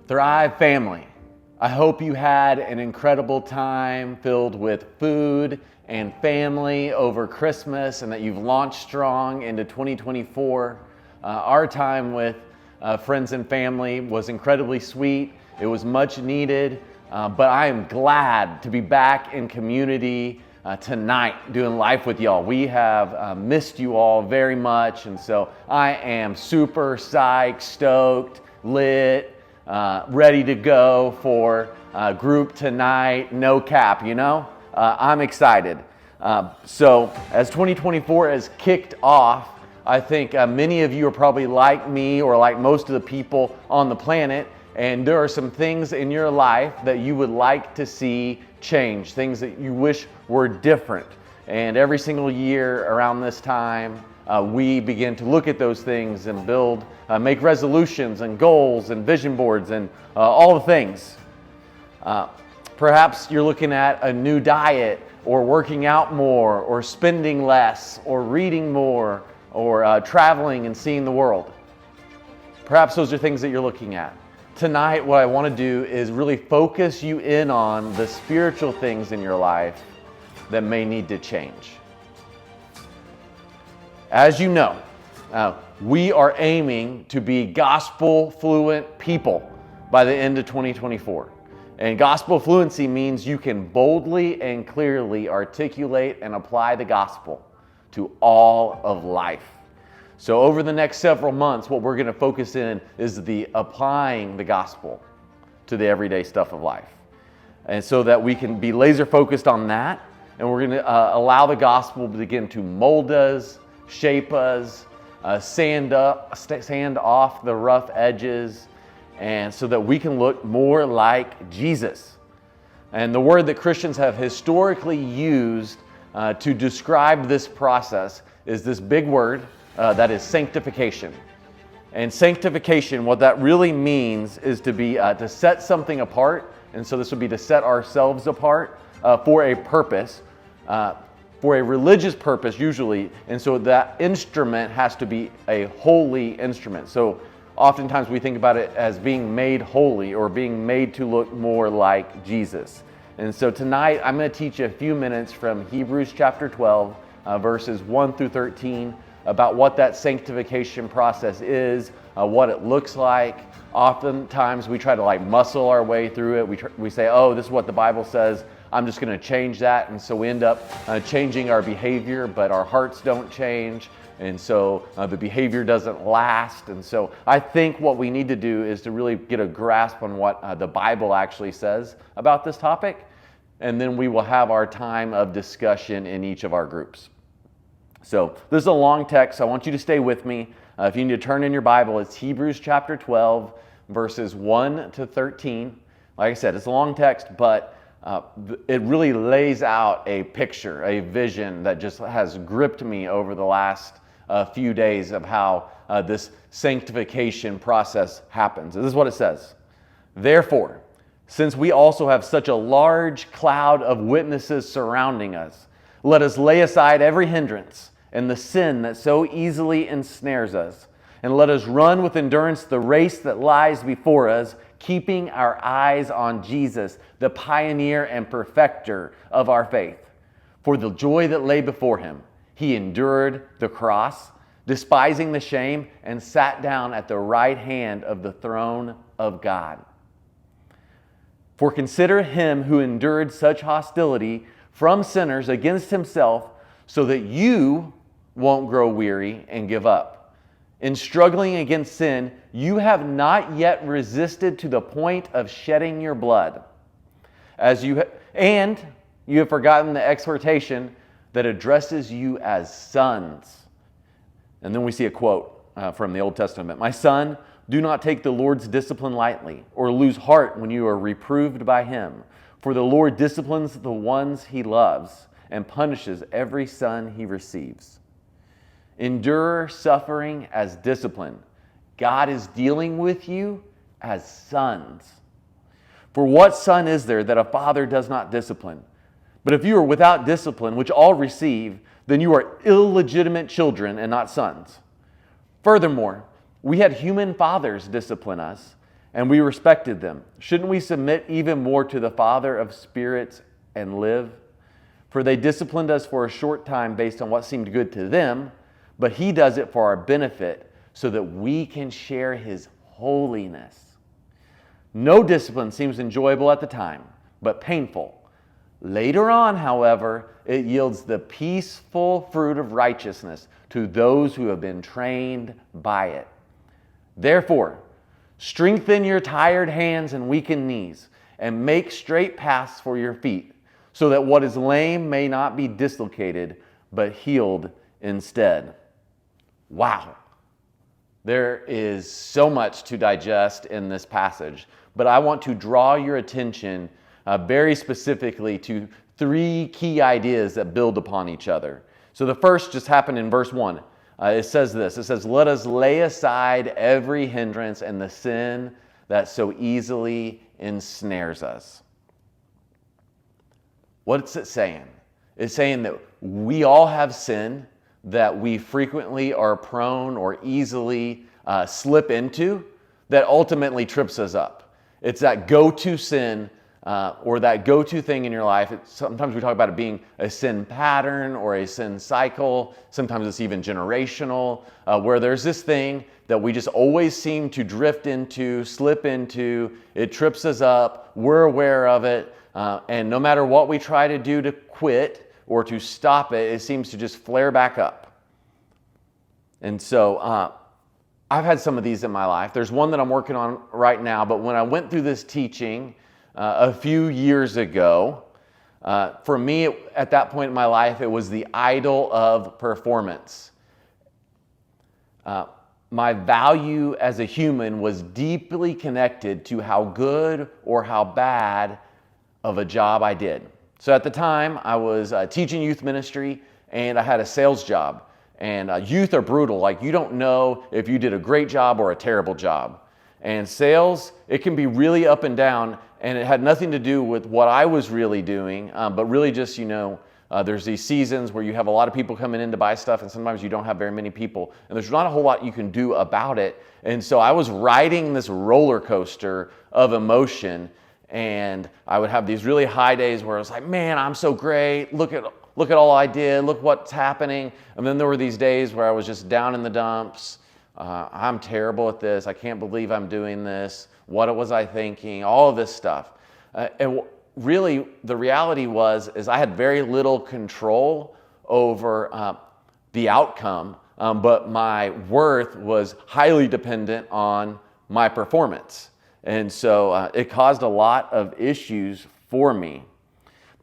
Thrive family. I hope you had an incredible time filled with food and family over Christmas and that you've launched strong into 2024. Our time with friends and family was incredibly sweet. It was much needed, but I am glad to be back in community tonight doing life with y'all. We have missed you all very much, and so I am super psyched, stoked, lit, ready to go for group tonight, no cap, you know? I'm excited. So as 2024 has kicked off, I think many of you are probably like me or like most of the people on the planet, and there are some things in your life that you would like to see change, things that you wish were different. And every single year around this time, we begin to look at those things and build, make resolutions and goals and vision boards and all the things. Perhaps you're looking at a new diet or working out more or spending less or reading more or traveling and seeing the world. Perhaps those are things that you're looking at. Tonight, what I want to do is really focus you in on the spiritual things in your life that may need to change. As you know, we are aiming to be gospel fluent people by the end of 2024. And gospel fluency means you can boldly and clearly articulate and apply the gospel to all of life. So over the next several months, what we're going to focus in is the applying the gospel to the everyday stuff of life. And so that we can be laser focused on that, and we're going to allow the gospel to begin to mold us, shape us, sand off the rough edges, and so that we can look more like Jesus. And the word that Christians have historically used to describe this process is this big word that is sanctification. And sanctification, what that really means is to set something apart, and so this would be to set ourselves apart for a purpose, for a religious purpose usually, and so that instrument has to be a holy instrument. So oftentimes we think about it as being made holy or being made to look more like Jesus. And so tonight I'm going to teach you a few minutes from Hebrews chapter 12, verses 1 through 13, about what that sanctification process is, what it looks like. Oftentimes we try to muscle our way through it. We say, oh, this is what the Bible says, I'm just going to change that. And so we end up changing our behavior, but our hearts don't change. And so the behavior doesn't last. And so I think what we need to do is to really get a grasp on what the Bible actually says about this topic. And then we will have our time of discussion in each of our groups. So this is a long text, so I want you to stay with me. If you need to turn in your Bible, it's Hebrews chapter 12, verses 1 to 13. Like I said, it's a long text, but it really lays out a picture, a vision that just has gripped me over the last few days of how this sanctification process happens. This is what it says. Therefore, since we also have such a large cloud of witnesses surrounding us, let us lay aside every hindrance and the sin that so easily ensnares us, and let us run with endurance the race that lies before us, keeping our eyes on Jesus, the pioneer and perfecter of our faith. For the joy that lay before him, he endured the cross, despising the shame, and sat down at the right hand of the throne of God. For consider him who endured such hostility from sinners against himself, so that you won't grow weary and give up. In struggling against sin, you have not yet resisted to the point of shedding your blood. And you have forgotten the exhortation that addresses you as sons. And then we see a quote from the Old Testament. My son, do not take the Lord's discipline lightly, or lose heart when you are reproved by him. For the Lord disciplines the ones he loves and punishes every son he receives. Endure suffering as discipline. God is dealing with you as sons. For what son is there that a father does not discipline? But if you are without discipline, which all receive, then you are illegitimate children and not sons. Furthermore, we had human fathers discipline us, and we respected them. Shouldn't we submit even more to the Father of spirits and live? For they disciplined us for a short time based on what seemed good to them, but he does it for our benefit so that we can share his holiness. No discipline seems enjoyable at the time, but painful. Later on, however, it yields the peaceful fruit of righteousness to those who have been trained by it. Therefore, strengthen your tired hands and weakened knees, and make straight paths for your feet, so that what is lame may not be dislocated, but healed instead. Wow. There is so much to digest in this passage, but I want to draw your attention very specifically to three key ideas that build upon each other. So the first just happened in verse 1. It says this, it says, let us lay aside every hindrance and the sin that so easily ensnares us. What's it saying? It's saying that we all have sin that we frequently are prone or easily slip into that ultimately trips us up. It's that go-to sin or that go-to thing in your life. Sometimes we talk about it being a sin pattern or a sin cycle. Sometimes it's even generational, where there's this thing that we just always seem to drift into, slip into. It trips us up. We're aware of it. And no matter what we try to do to quit or to stop it, it seems to just flare back up. And so I've had some of these in my life. There's one that I'm working on right now, but when I went through this teaching a few years ago, for me, at that point in my life, it was the idol of performance. My value as a human was deeply connected to how good or how bad of a job I did. So at the time, I was teaching youth ministry, and I had a sales job. And youth are brutal. Like, you don't know if you did a great job or a terrible job. And sales, it can be really up and down, and it had nothing to do with what I was really doing, but really just, there's these seasons where you have a lot of people coming in to buy stuff, and sometimes you don't have very many people, and there's not a whole lot you can do about it. And so I was riding this roller coaster of emotion, and I would have these really high days where I was like, man, I'm so great. Look at all I did. Look what's happening. And then there were these days where I was just down in the dumps. I'm terrible at this. I can't believe I'm doing this. What was I thinking? All of this stuff. And really, the reality is I had very little control over the outcome, but my worth was highly dependent on my performance. And so it caused a lot of issues for me.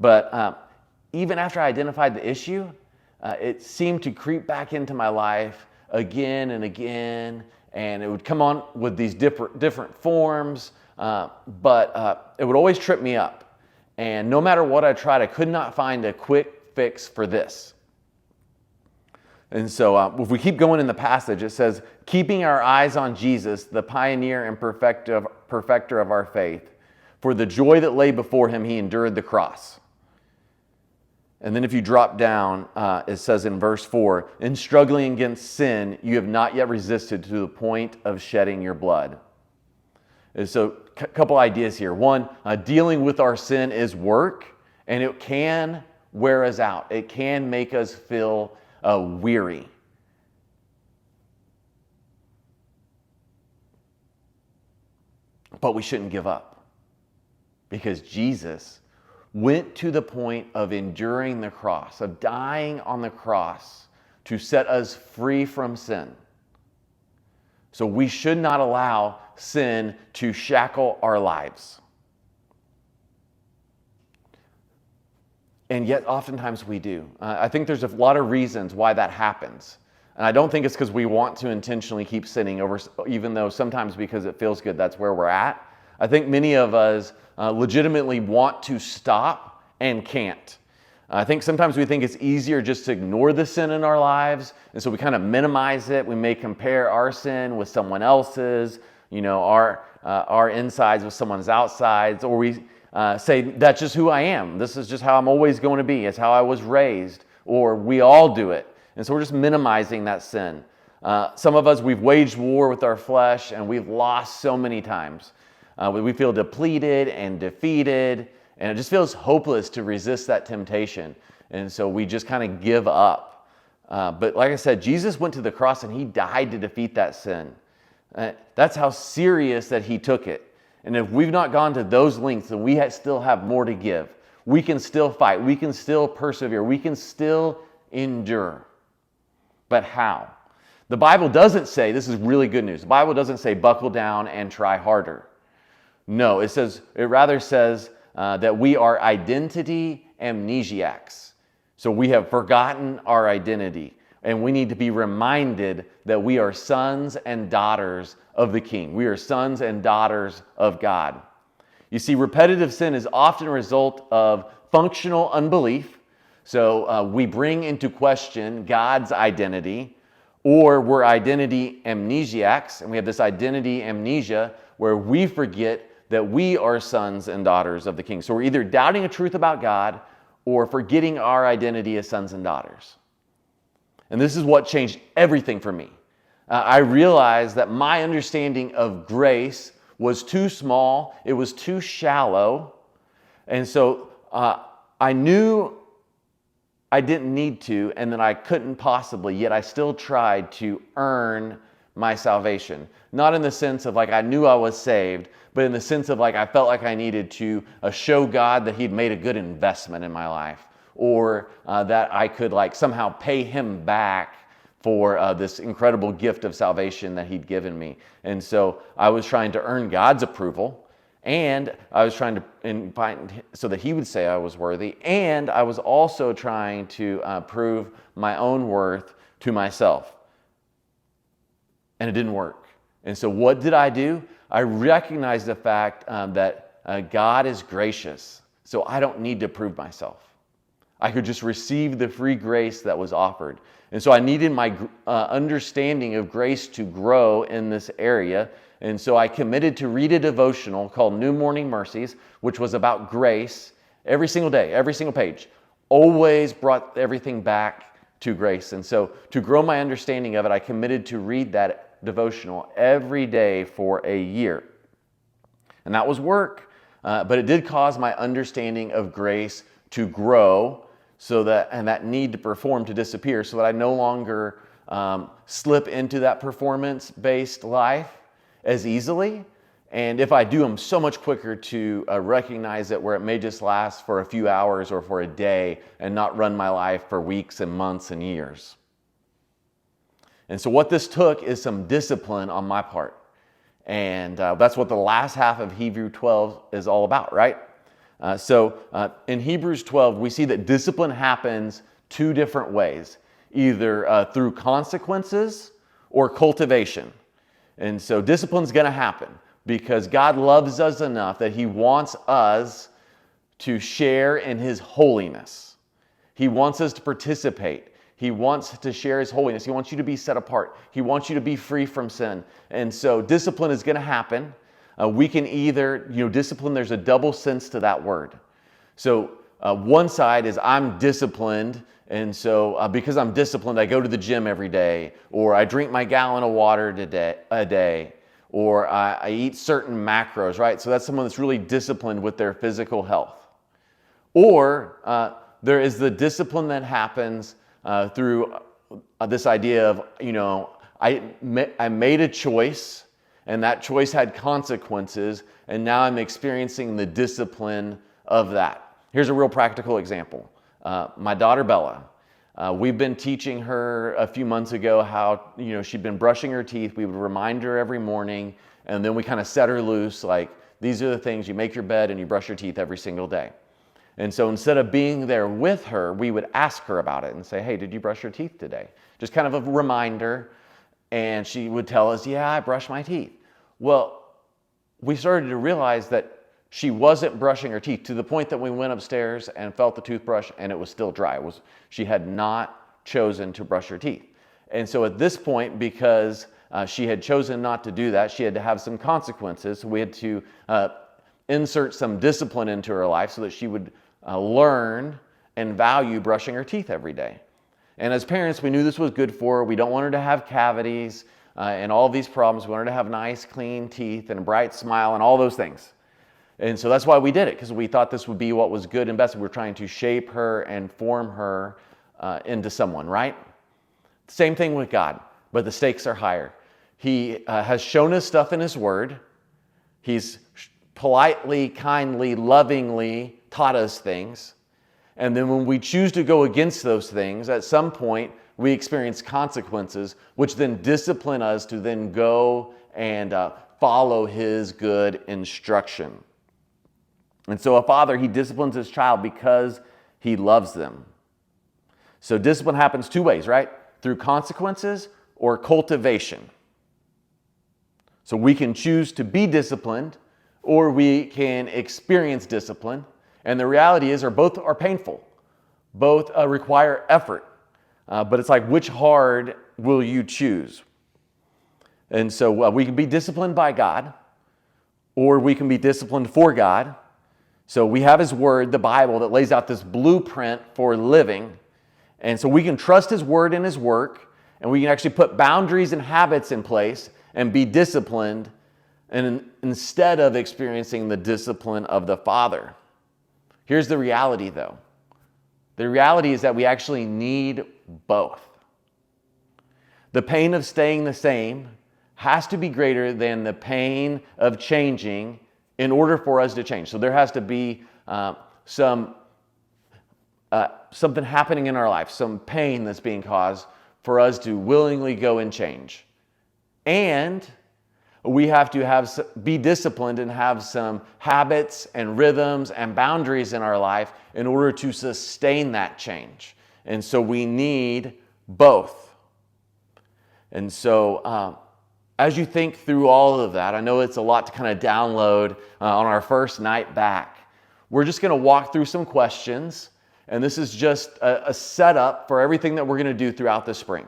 But even after I identified the issue, it seemed to creep back into my life again and again, and it would come on with these different forms, but it would always trip me up. And no matter what I tried, I could not find a quick fix for this. And so if we keep going in the passage, it says, keeping our eyes on Jesus, the pioneer and perfecter of our faith, for the joy that lay before him, he endured the cross. And then if you drop down, it says in verse 4, in struggling against sin, you have not yet resisted to the point of shedding your blood. And so a couple ideas here. One, dealing with our sin is work, and it can wear us out. It can make us feel weary. But we shouldn't give up, because Jesus went to the point of enduring the cross, of dying on the cross to set us free from sin. So we should not allow sin to shackle our lives. And yet oftentimes we do. I think there's a lot of reasons why that happens. And I don't think it's because we want to intentionally keep sinning, even though sometimes because it feels good, that's where we're at. I think many of us legitimately want to stop and can't. I think sometimes we think it's easier just to ignore the sin in our lives, and so we kind of minimize it. We may compare our sin with someone else's, our insides with someone's outsides, or we say, that's just who I am. This is just how I'm always going to be. It's how I was raised, or we all do it. And so we're just minimizing that sin. Some of us, we've waged war with our flesh and we've lost so many times. We feel depleted and defeated, and it just feels hopeless to resist that temptation. And so we just kind of give up. But like I said, Jesus went to the cross and he died to defeat that sin. That's how serious that he took it. And if we've not gone to those lengths, then we still have more to give. We can still fight. We can still persevere. We can still endure. But how? The Bible doesn't say, this is really good news, the Bible doesn't say buckle down and try harder. No, it rather says that we are identity amnesiacs. So we have forgotten our identity, and we need to be reminded that we are sons and daughters of the King. We are sons and daughters of God. You see, repetitive sin is often a result of functional unbelief. So we bring into question God's identity, or we're identity amnesiacs, and we have this identity amnesia where we forget that we are sons and daughters of the King. So we're either doubting a truth about God or forgetting our identity as sons and daughters. And this is what changed everything for me. I realized that my understanding of grace was too small, it was too shallow, and so I knew I didn't need to, and that I couldn't possibly, yet I still tried to earn my salvation. Not in the sense of like I knew I was saved, but in the sense of like I felt like I needed to show God that he'd made a good investment in my life, or that I could like somehow pay him back for this incredible gift of salvation that he'd given me. And so I was trying to earn God's approval, and I was trying to find so that he would say I was worthy, and I was also trying to prove my own worth to myself. And it didn't work. And so what did I do? I recognized the fact that God is gracious, so I don't need to prove myself. I could just receive the free grace that was offered. And so I needed my understanding of grace to grow in this area. And so I committed to read a devotional called New Morning Mercies, which was about grace every single day, every single page. Always brought everything back to grace. And so to grow my understanding of it, I committed to read that devotional every day for a year. And that was work, but it did cause my understanding of grace to grow, and that need to perform to disappear, so that I no longer slip into that performance-based life as easily. And if I do, I'm so much quicker to recognize it, where it may just last for a few hours or for a day and not run my life for weeks and months and years. And so what this took is some discipline on my part. And that's what the last half of Hebrews 12 is all about, right? So in Hebrews 12, we see that discipline happens two different ways, either through consequences or cultivation. And so discipline's going to happen because God loves us enough that he wants us to share in his holiness. He wants us to participate. He wants to share his holiness. He wants you to be set apart. He wants you to be free from sin. And so discipline is going to happen. We can either, discipline, there's a double sense to that word. So one side is I'm disciplined, and so because I'm disciplined, I go to the gym every day, or I drink my gallon of water a day, or I eat certain macros, right? So that's someone that's really disciplined with their physical health. Or there is the discipline that happens through this idea of, I made a choice, and that choice had consequences, and now I'm experiencing the discipline of that. Here's a real practical example. My daughter Bella, we've been teaching her a few months ago how, she'd been brushing her teeth. We would remind her every morning, and then we kind of set her loose, like, these are the things, you make your bed and you brush your teeth every single day. And so instead of being there with her, we would ask her about it and say, hey, did you brush your teeth today? Just kind of a reminder. And she would tell us, yeah, I brushed my teeth. Well, we started to realize that she wasn't brushing her teeth, to the point that we went upstairs and felt the toothbrush and it was still dry. She had not chosen to brush her teeth. And so at this point, because she had chosen not to do that, she had to have some consequences. So we had to insert some discipline into her life so that she would learn and value brushing her teeth every day. And as parents, we knew this was good for her. We don't want her to have cavities and all of these problems. We want her to have nice, clean teeth and a bright smile and all those things. And so that's why we did it, because we thought this would be what was good and best. We were trying to shape her and form her into someone, right? Same thing with God, but the stakes are higher. He has shown us stuff in His Word. He's politely, kindly, lovingly taught us things. And then when we choose to go against those things, at some point we experience consequences, which then discipline us to then go and follow His good instruction. And so a father, he disciplines his child because he loves them. So discipline happens two ways, right? Through consequences or cultivation. So we can choose to be disciplined, or we can experience discipline. And the reality is, both are painful. Both require effort. But it's like, which hard will you choose? And so we can be disciplined by God, or we can be disciplined for God. So we have His Word, the Bible, that lays out this blueprint for living. And so we can trust His Word and His work, and we can actually put boundaries and habits in place and be disciplined, and instead of experiencing the discipline of the Father. Here's the reality, though. The reality is that we actually need both. The pain of staying the same has to be greater than the pain of changing in order for us to change. So there has to be something happening in our life, some pain that's being caused for us to willingly go and change. And we have to be disciplined and have some habits and rhythms and boundaries in our life in order to sustain that change. And so we need both. And so as you think through all of that, I know it's a lot to kind of download on our first night back. We're just going to walk through some questions, and this is just a setup for everything that we're going to do throughout the spring.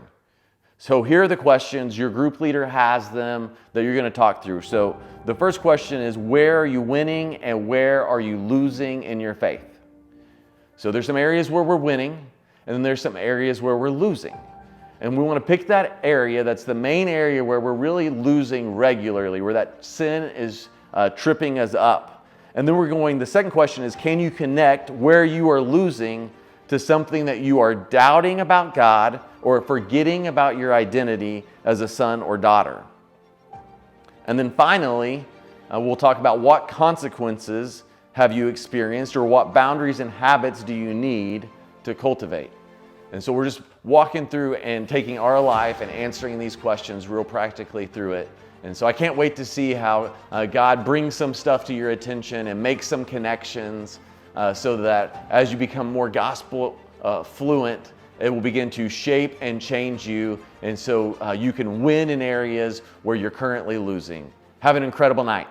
So here are the questions. Your group leader has them that you're going to talk through. So the first question is, where are you winning and where are you losing in your faith? So there's some areas where we're winning, and then there's some areas where we're losing. And we want to pick that area that's the main area where we're really losing regularly, where that sin is tripping us up. And then the second question is, can you connect where you are losing to something that you are doubting about God or forgetting about your identity as a son or daughter? And then finally, we'll talk about what consequences have you experienced, or what boundaries and habits do you need to cultivate? And so we're just walking through and taking our life and answering these questions real practically through it. And so I can't wait to see how God brings some stuff to your attention and makes some connections so that as you become more gospel fluent, it will begin to shape and change you. And so you can win in areas where you're currently losing. Have an incredible night.